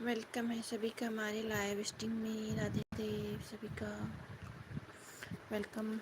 Welcome है सभी का हमारे लाइव स्ट्रीम में। राधे देव सभी का वेलकम।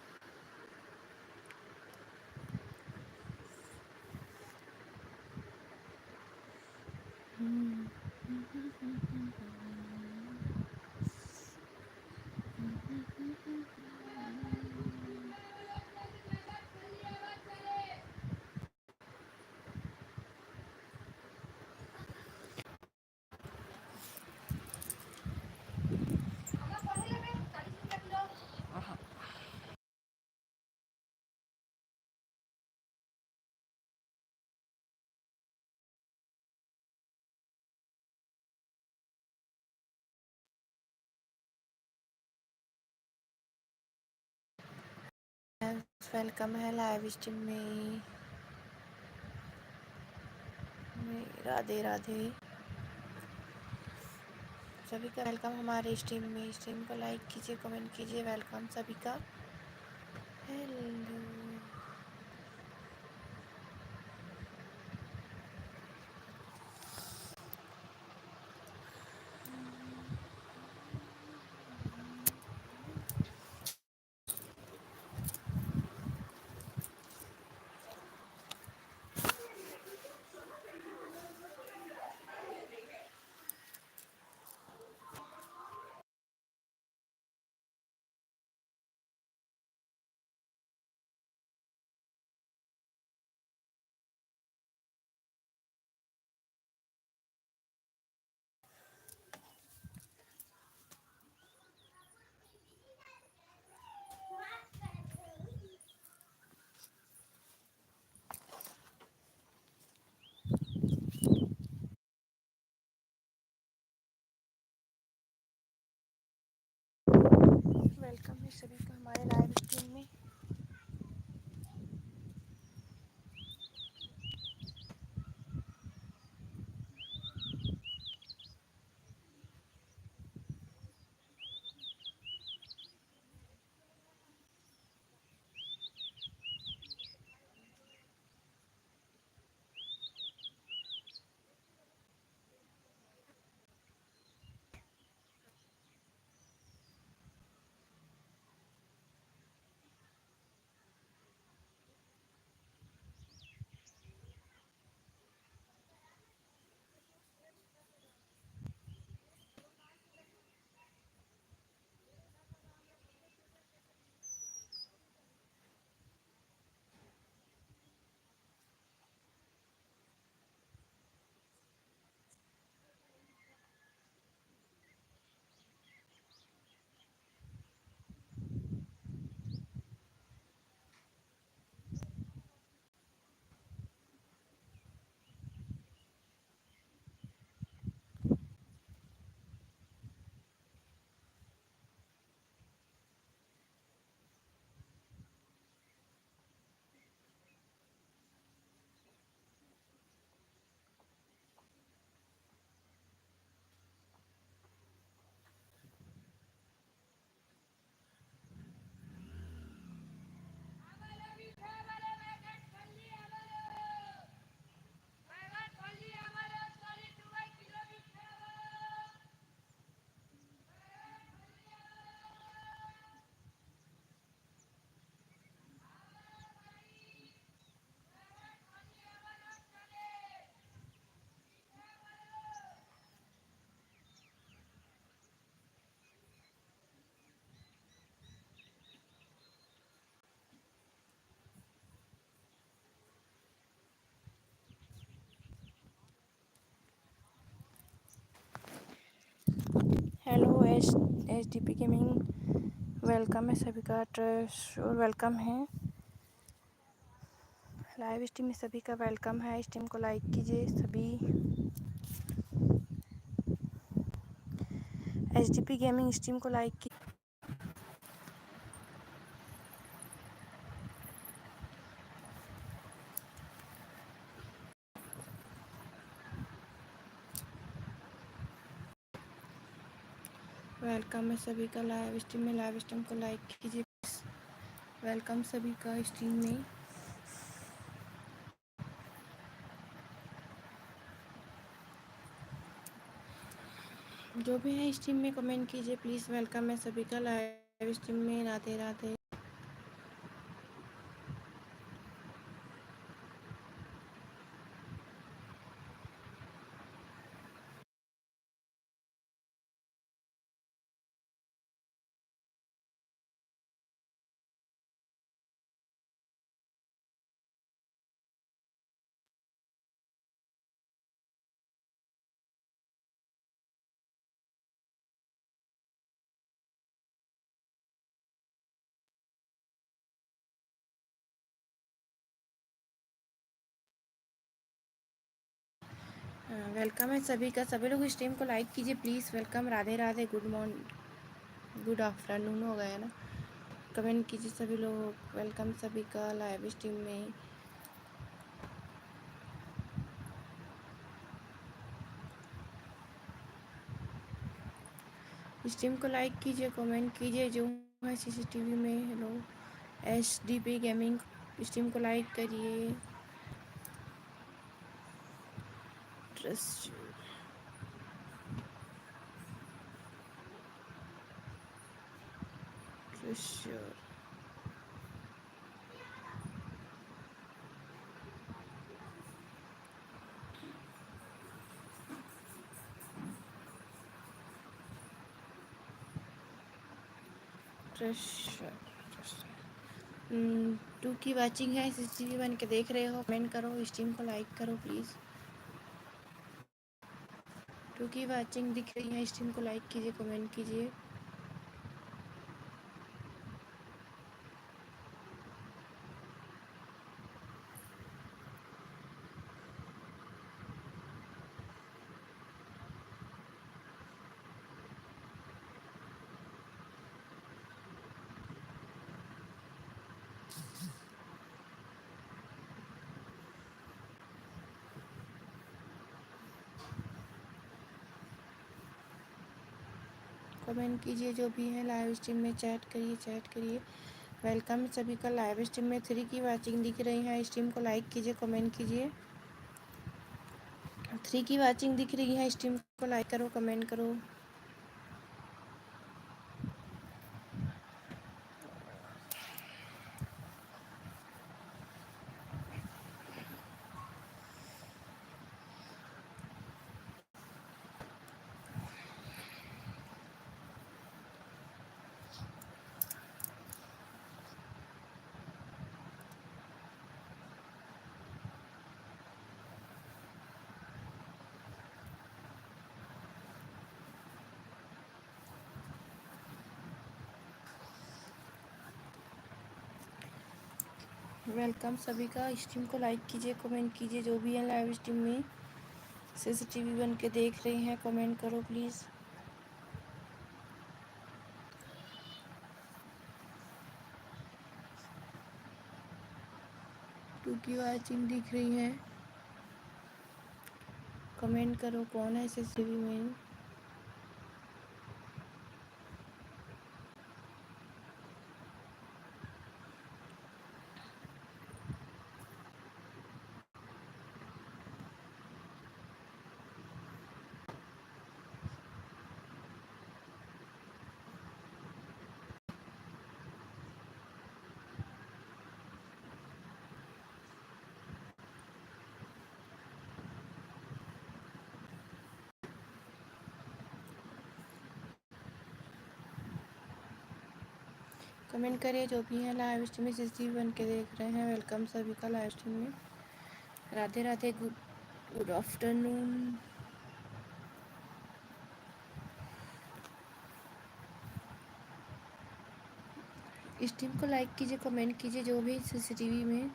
वेलकम है लाइव स्ट्रीम में। राधे राधे सभी का वेलकम हमारे स्ट्रीम में। स्ट्रीम को लाइक कीजिए, कमेंट कीजिए। वेलकम सभी का। हेलो। वेलकम है सभी का हमारे लाइव स्ट्रीम में। Hello H D P gaming. Welcome है सभी का। ट्रस्ट और वेलकम है लाइव स्ट्रीम में सभी का वेलकम है। स्ट्रीम को लाइक कीजिए सभी। H D P gaming stream को लाइक कीजिए। वेलकम है सभी का लाइव स्ट्रीम में। लाइव स्ट्रीम को लाइक कीजिए। वेलकम सभी का स्ट्रीम में। जो भी है स्ट्रीम में कमेंट कीजिए प्लीज़। वेलकम है सभी का लाइव स्ट्रीम में। राधे राधे। वेलकम है सभी का। सभी लोग स्ट्रीम को लाइक कीजिए please. Welcome. Radhe Radhe. Good morning, good afternoon हो गया ना। कमेंट कीजिए सभी लोग। वेलकम सभी का लाइव स्ट्रीम में। स्ट्रीम को लाइक कीजिए, कमेंट कीजिए। जो है सीसीटीवी में, हेलो एचडीपी गेमिंग, स्ट्रीम को लाइक करिए। ट्रस्ट ट्रस्ट ट्रस्ट 2 की वाचिंग है। सीसीटीवी बन के देख रहे हो, कमेंट करो, स्ट्रीम को लाइक करो प्लीज़। 2 की वाचिंग दिख रही है, स्ट्रीम को लाइक कीजिए, कमेंट कीजिए। कमेंट कीजिए जो भी है। लाइव स्ट्रीम में चैट करिए, चैट करिए। वेलकम सभी का लाइव स्ट्रीम में। 3 की वाचिंग दिख रही है, स्ट्रीम को लाइक कीजिए, कमेंट कीजिए। 3 की वाचिंग दिख रही है, स्ट्रीम को लाइक करो, कमेंट करो। वेलकम सभी का। स्ट्रीम को लाइक कीजिए, कमेंट कीजिए। जो भी है लाइव स्ट्रीम में सीसीटीवी बन के देख रहे हैं, कमेंट करो प्लीज़। 2 की वाचिंग दिख रही है, कमेंट करो कौन है सीसीटीवी में। कमेंट करिए जो भी है लाइव स्ट्रीम में सीसीटीवी बन के देख रहे हैं। वेलकम सभी का लाइव स्ट्रीम में। Radhe Radhe. Good good afternoon. Stream को लाइक कीजिए, कमेंट कीजिए। जो भी सीसीटीवी में।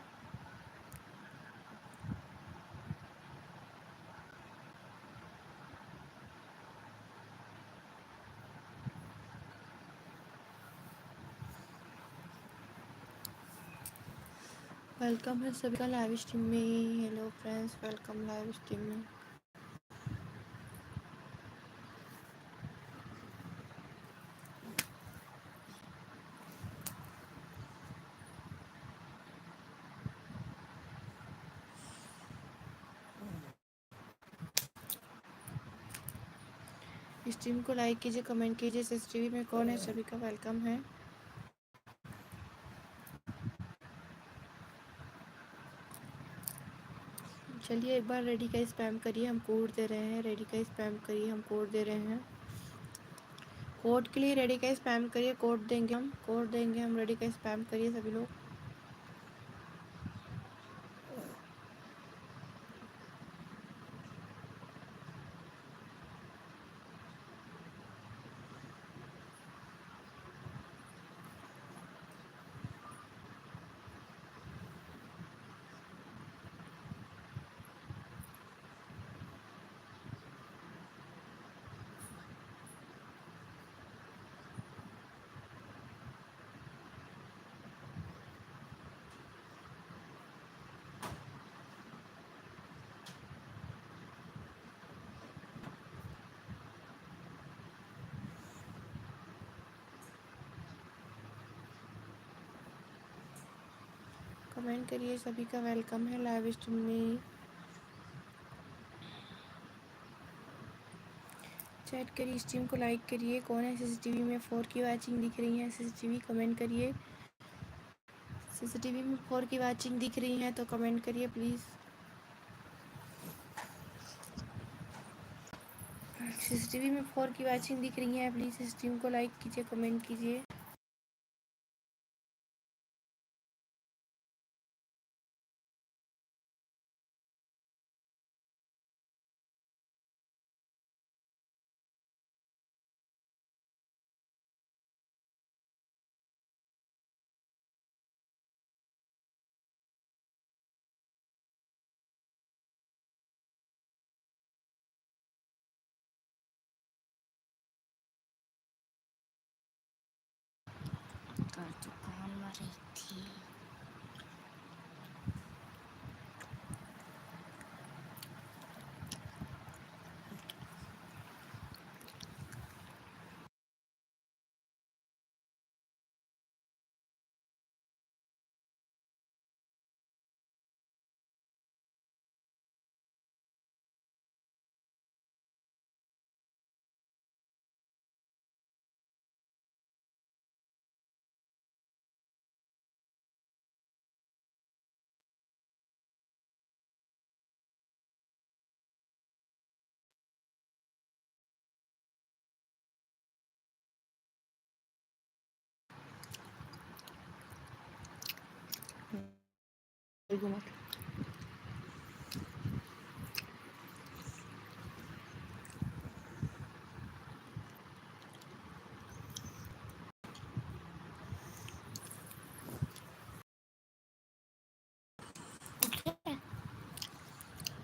वेलकम है सभी का लाइव स्ट्रीम में। Hello friends, welcome live stream में। स्ट्रीम को लाइक कीजिए, कमेंट कीजिए। सीसीटीवी में कौन है, सभी का वेलकम है। चलिए एक बार रेडी का स्पैम करिए, हम कोड दे रहे हैं। रेडी का स्पैम करिए, हम कोड दे रहे हैं। कोड के लिए रेडी का स्पैम करिए, कोड देंगे हम, कोड देंगे हम। रेडी का स्पैम करिए सभी लोग। कमेंट करिए, सभी का वेलकम है लाइव स्ट्रीम में। चैट करिए, स्ट्रीम को लाइक करिए। कौन है सीसीटीवी में 4 की वाचिंग दिख रही है? सीसीटीवी कमेंट करिए। सीसीटीवी में 4 की वाचिंग दिख रही है तो कमेंट करिए प्लीज़। सीसीटीवी में 4 की वाचिंग दिख रही है, प्लीज़ स्ट्रीम को लाइक कीजिए, कमेंट कीजिए।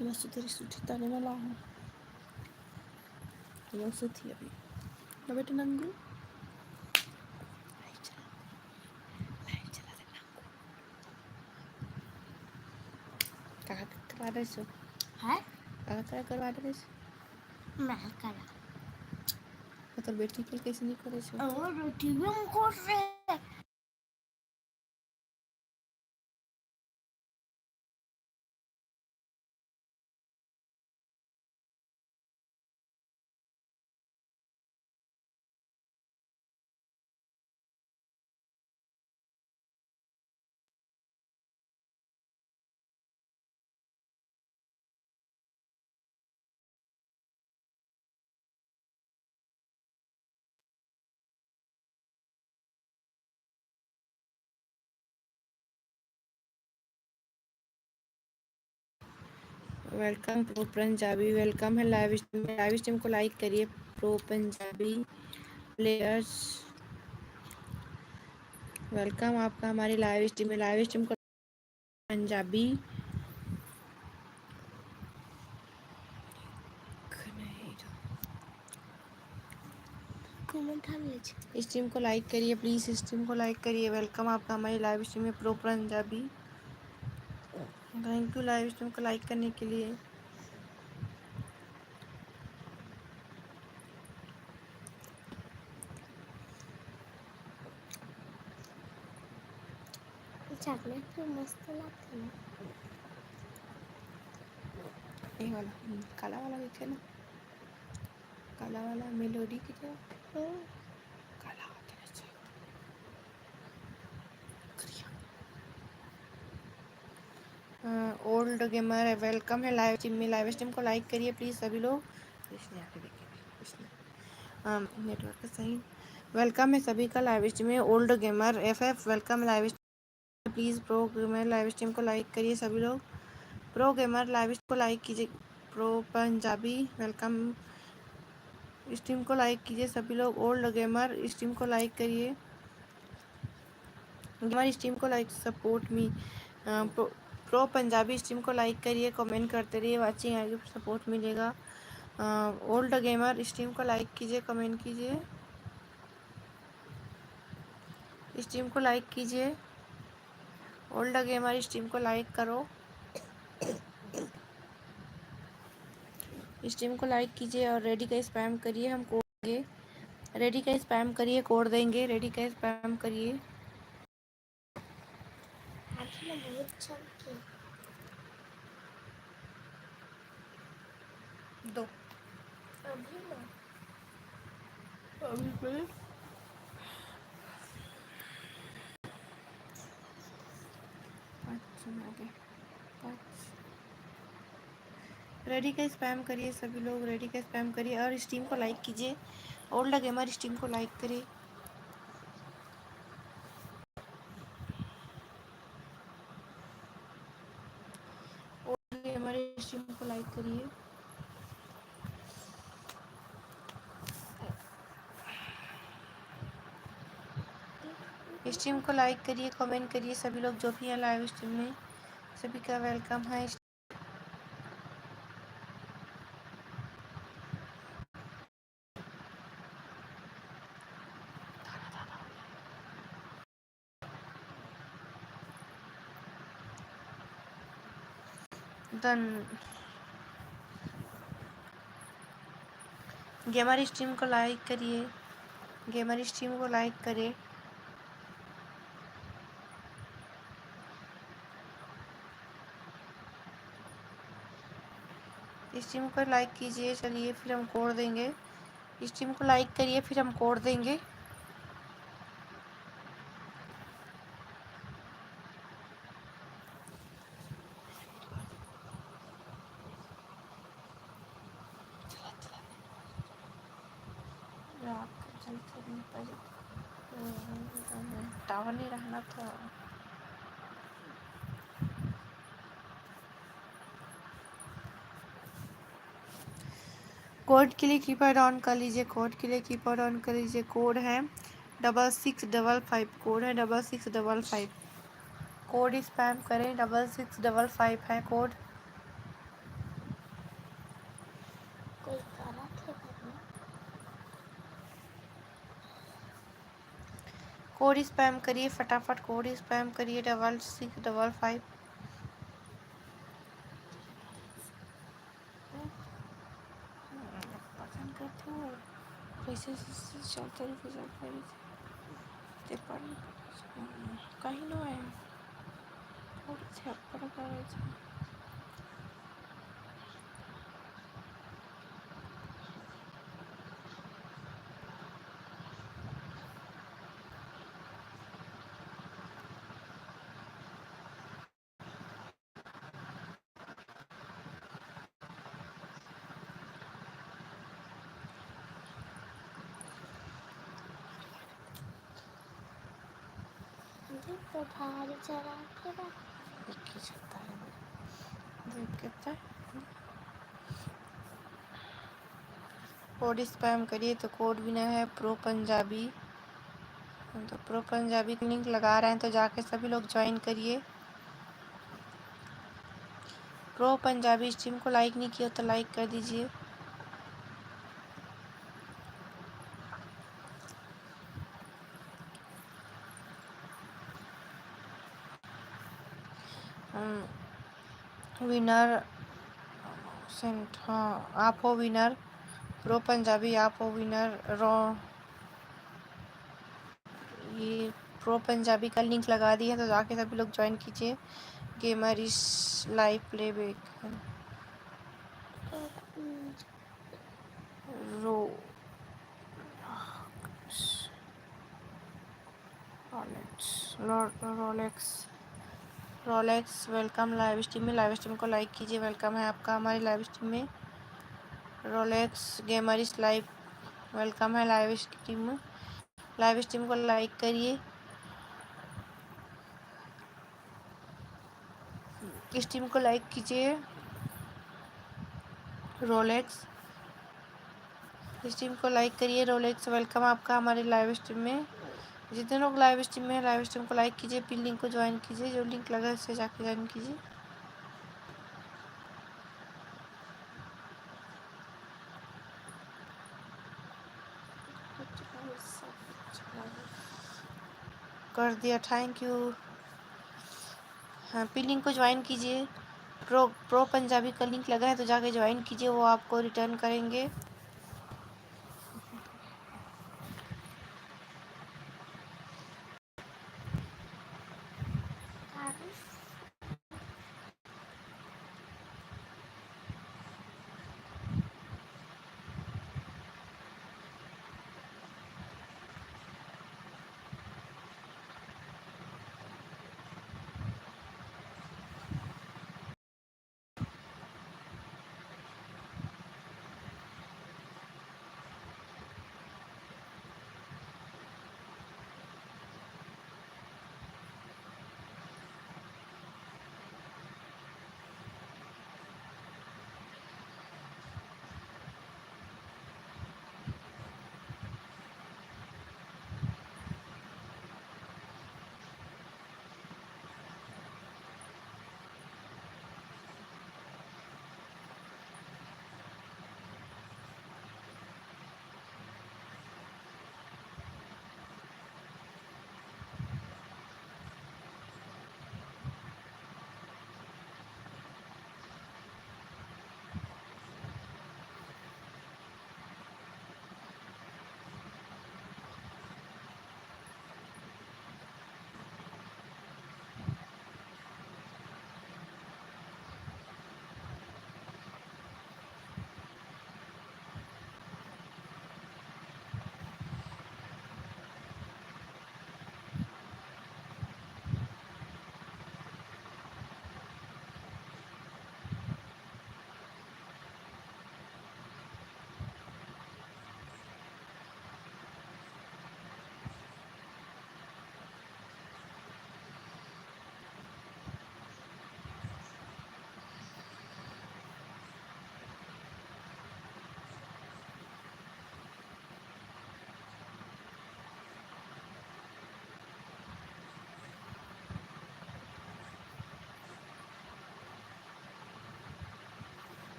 मस्त तेरी सूठी ताने वाला हूँ। ये थी अभी ना बेटा नंगू। कहाँ करवा रहे सो? है कहाँ करवा रहे सो? मैं करा मतलब बेटी के कैसे नहीं करे सो? और बेटी भी हम कर रहे हैं। वेलकम प्रो पंजाबी, वेलकम है लाइव स्ट्रीम में। लाइव स्ट्रीम को लाइक करिए। प्रो पंजाबी प्लेयर्स वेलकम आपका हमारी लाइव स्ट्रीम में। लाइव स्ट्रीम को पंजाबी स्ट्रीम को लाइक करिए प्लीज़, स्ट्रीम को लाइक करिए। वेलकम आपका हमारी लाइव स्ट्रीम में pro Punjabi. Thank you live stream को लाइक करने के लिए। चॉकलेट तो मस्त लगता है। ये वाला काला वाला दिखे ना। काला वाला मेलोडी की तरह काला होता है। ओल्ड गेमर है, वेलकम है लाइव स्ट्रीम में। लाइव स्ट्रीम को लाइक करिए प्लीज़ सभी लोग। इसने आके देखिए इसने नेटवर्क सही। वेलकम है सभी का लाइव स्ट्रीम में। Old gamer FF welcome live stream please. Pro gamer live stream को लाइक करिए सभी लोग। प्रो गेमर लाइव स्ट्रीम को लाइक कीजिए। प्रो पंजाबी वेलकम स्ट्रीम को लाइक कीजिए सभी लोग। ओल्ड गेमर स्ट्रीम को लाइक करिए। हमारी स्ट्रीम को like support me. Pro Punjabi stream को लाइक करिए, कमेंट करते रहिए, वाचिंग आगे सपोर्ट मिलेगा। ओल्ड गेमर स्ट्रीम को लाइक कीजिए, कमेंट कीजिए, स्ट्रीम को लाइक कीजिए। ओल्ड गेमर स्ट्रीम को लाइक करो, स्ट्रीम को लाइक कीजिए और रेडी का स्पैम करिए। हम कोड देंगे, रेडी का स्पैम करिए, कोड देंगे, रेडी का स्पैम करिए। दो अभी रेडी का स्पैम करिए सभी लोग, रेडी का स्पैम करिए और स्ट्रीम को लाइक कीजिए। ओल्ड गेमर स्ट्रीम को लाइक करिए। ओल्ड गेमर स्ट्रीम को लाइक करिए। स्ट्रीम को लाइक करिए, कमेंट करिए सभी लोग जो भी हैं लाइव स्ट्रीम में, सभी का वेलकम है। डन। गेमर स्ट्रीम को लाइक करिए, गेमर स्ट्रीम को लाइक करिए। स्ट्रीम को लाइक कीजिए। चलिए फिर हम कोड देंगे। स्ट्रीम को लाइक करिए फिर हम कोड देंगे। टावर नहीं रहना था। कोड के लिए कीपैड ऑन कर लीजिए, कोड के लिए कीपैड ऑन कर लीजिए। कोड है 6655, कोड है 6655। कोड स्पैम करें, 6655 है कोड। कोड स्पैम करिए फटाफट, कोड स्पैम करिए 6655। पसंद करते हो पैसे चलते कहीं ना है तो भारी चला के कोड स्पैम करिए तो कोड भी ना है प्रो पंजाबी। तो प्रो पंजाबी का लिंक लगा रहे हैं तो जाके सभी लोग ज्वाइन करिए। प्रो पंजाबी स्ट्रीम को लाइक नहीं किया तो लाइक कर दीजिए। विनर सेंट, हाँ आप हो विनर। प्रो पंजाबी आप हो विनर। ये प्रो पंजाबी का लिंक लगा दिया तो जाके सभी लोग ज्वाइन कीजिए। गेमर इस लाइव प्लेबैक रो Rolex Rolex welcome live stream में। लाइव स्ट्रीम को लाइक कीजिए, वेलकम है आपका हमारी लाइव स्ट्रीम में। Rolex gamer is live, welcome है लाइव स्ट्रीम में। लाइव स्ट्रीम को लाइक करिए, स्ट्रीम को लाइक कीजिए। रोलेक्स स्ट्रीम को लाइक करिए। रोलेक्स वेलकम आपका हमारे लाइव स्ट्रीम में। जितने लोग लाइव स्ट्रीम में लाइव स्ट्रीम को लाइक कीजिए, पिन लिंक को ज्वाइन कीजिए, जो लिंक लगा है उससे जाके ज्वाइन कीजिए। कर दिया, थैंक यू। हाँ, पिन लिंक को ज्वाइन कीजिए। प्रो पंजाबी का लिंक लगा है तो जाके ज्वाइन कीजिए, वो आपको रिटर्न करेंगे।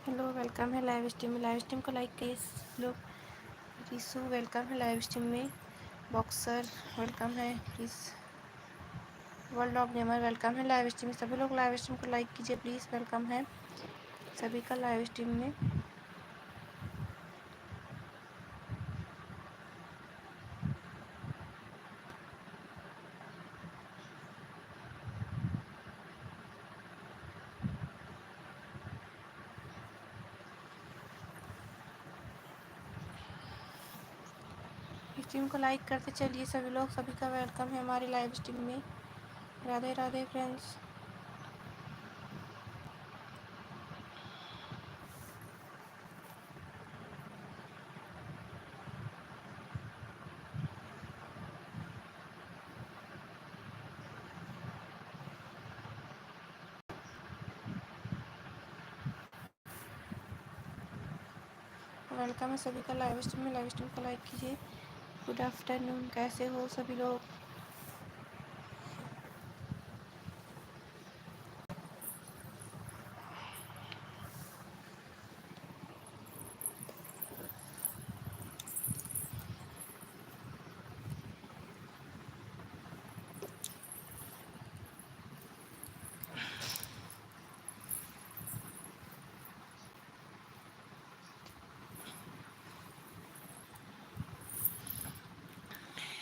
हेलो, वेलकम है लाइव स्ट्रीम में। लाइव स्ट्रीम को लाइक कीजिए लोग। रिसू वेलकम है लाइव स्ट्रीम में। बॉक्सर वेलकम है please. World of gamer welcome है लाइव स्ट्रीम में। सभी लोग लाइव स्ट्रीम को लाइक कीजिए प्लीज़। वेलकम है सभी का लाइव स्ट्रीम में। स्ट्रीम को लाइक करते चलिए सभी लोग। सभी का वेलकम है हमारी लाइव स्ट्रीम में। राधे राधे फ्रेंड्स। वेलकम है सभी का लाइव स्ट्रीम में। लाइव स्ट्रीम को लाइक कीजिए। गुड आफ्टरनून, कैसे हो सभी लोग।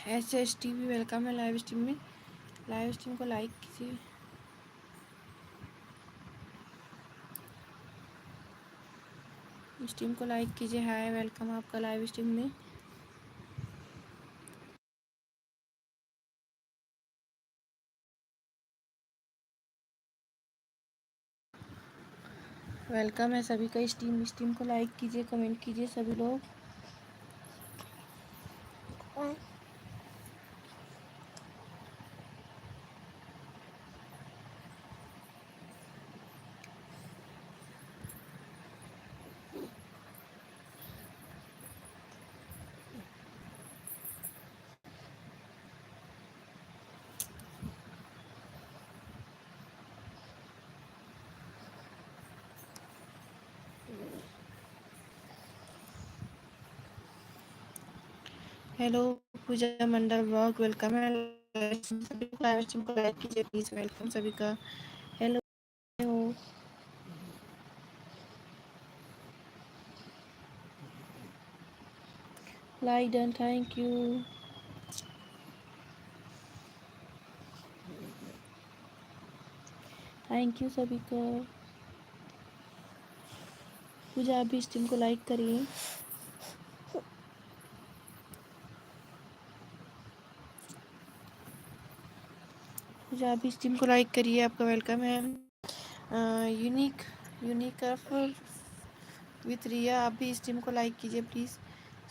HST भी वेलकम है लाइव स्ट्रीम में। लाइव स्ट्रीम को लाइक कीजिए। स्ट्रीम को लाइक कीजिए। हाय, वेलकम आपका लाइव स्ट्रीम में। वेलकम है सभी का। स्ट्रीम को लाइक कीजिए, कमेंट कीजिए सभी लोग। हेलो पूजा मंडल ब्लॉग वेलकम है। सभी को लाइव स्ट्रीम को लाइक कीजिए प्लीज। वेलकम सभी का। हेलो हो। Like done, thank you. Thank you सभी का। पूजा आप भी स्ट्रीम को लाइक करिए। पूजा आप भी स्ट्रीम को लाइक करिए, आपका वेलकम है। यूनिक यूनिक विथ रिया, आप भी स्ट्रीम को लाइक कीजिए प्लीज़।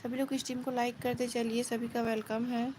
सभी लोग स्ट्रीम को लाइक करते चलिए, सभी का वेलकम है।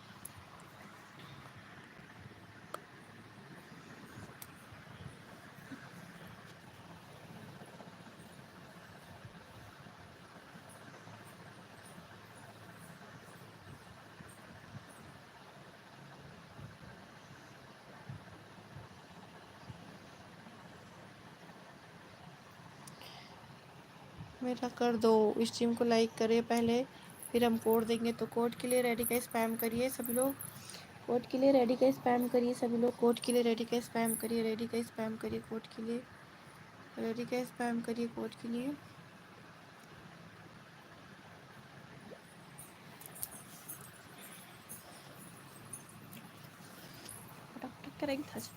मेरा कर दो। स्ट्रीम को लाइक करिए पहले, फिर हम कोड देंगे। तो कोड के लिए रेडी का स्पैम करिए सभी लोग। कोड के लिए रेडी का स्पैम करिए सभी लोग। कोड के लिए रेडी का स्पैम करिए। रेडी का स्पैम करिए कोड के लिए। रेडी का स्पैम करिए कोड के लिए। फटाफट करेंगे था।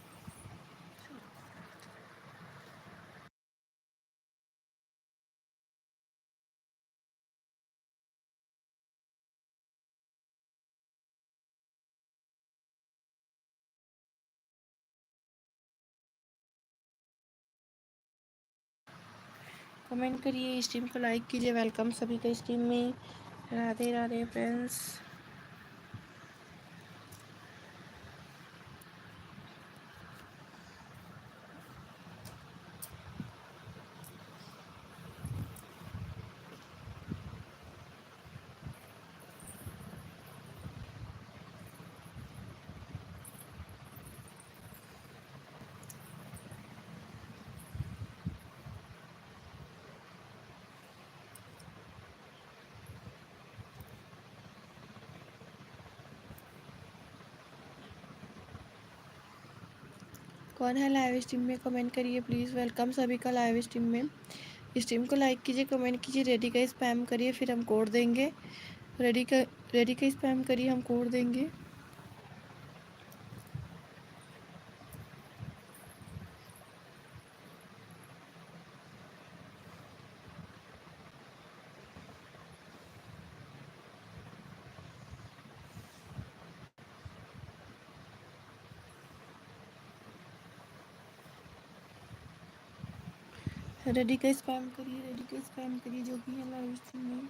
कमेंट करिए, स्ट्रीम को लाइक कीजिए। वेलकम सभी का स्ट्रीम में। राधे राधे फ्रेंड्स। कौन है लाइव स्ट्रीम में, कमेंट करिए प्लीज़। वेलकम सभी का लाइव स्ट्रीम में। स्ट्रीम को लाइक कीजिए, कमेंट कीजिए, रेडी का स्पैम करिए, फिर हम कोड देंगे। रेडी का स्पैम करिए, हम कोड देंगे। रेडी का स्पैम करिए, रेडी का स्पैम करिए, जो भी है लाइव स्ट्रीम में।